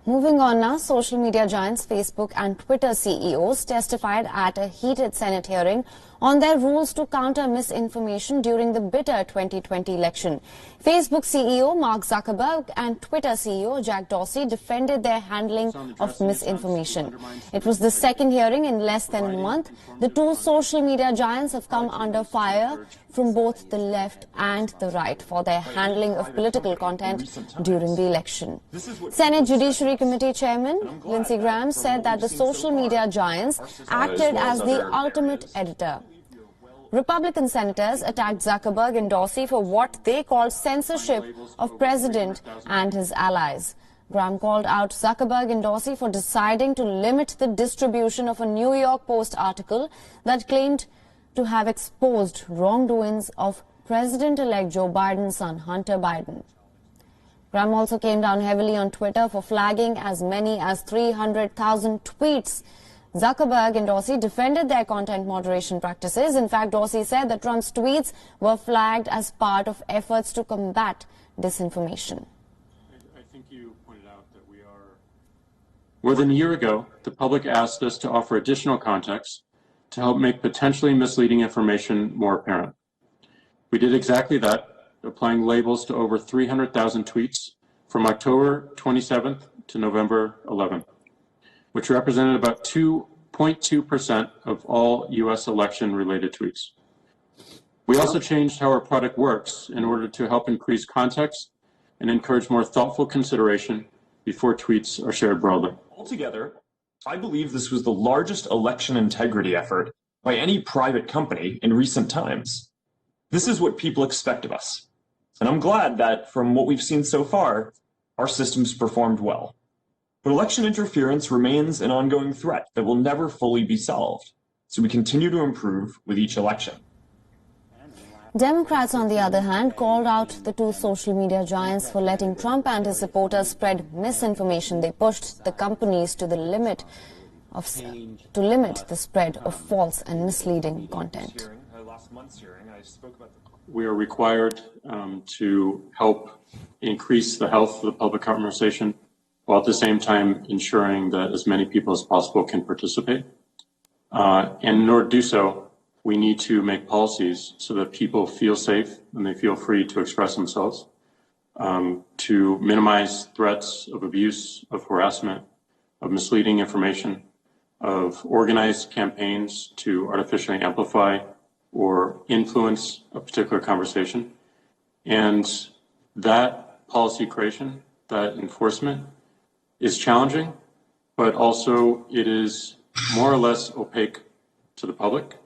Moving on now, social media giants Facebook and Twitter CEOs testified at a heated Senate hearing on their rules to counter misinformation during the bitter 2020 election. Facebook CEO Mark Zuckerberg and Twitter CEO Jack Dorsey defended their handling of misinformation. It was the second hearing in less than a month. The two social media giants have come under fire from both the left and the right for their handling of political content during the election. Senate Judiciary Committee Chairman Lindsey Graham said that the social media giants acted as the ultimate editor. Republican senators attacked Zuckerberg and Dorsey for what they called censorship of President and his allies. Graham called out Zuckerberg and Dorsey for deciding to limit the distribution of a New York Post article that claimed to have exposed wrongdoings of President-elect Joe Biden's son, Hunter Biden. Graham also came down heavily on Twitter for flagging as many as 300,000 tweets. Zuckerberg and Dorsey defended their content moderation practices. In fact, Dorsey said that Trump's tweets were flagged as part of efforts to combat disinformation. I think you pointed out that we are... More than a year ago, the public asked us to offer additional context to help make potentially misleading information more apparent. We did exactly that, applying labels to over 300,000 tweets from October 27th to November 11th, which represented about 2.2% of all U.S. election-related tweets. We also changed how our product works in order to help increase context and encourage more thoughtful consideration before tweets are shared broadly. Altogether, I believe this was the largest election integrity effort by any private company in recent times. This is what people expect of us. And I'm glad that, from what we've seen so far, our systems performed well. But election interference remains an ongoing threat that will never fully be solved, so we continue to improve with each election. Democrats, on the other hand, called out the two social media giants for letting Trump and his supporters spread misinformation. They pushed the companies to limit the spread of false and misleading content. We are required to help increase the health of the public conversation, while at the same time ensuring that as many people as possible can participate. And in order to do so, we need to make policies so that people feel safe and they feel free to express themselves, to minimize threats of abuse, of harassment, of misleading information, of organized campaigns to artificially amplify or influence a particular conversation. And that policy creation, that enforcement, is challenging, but also it is more or less opaque to the public.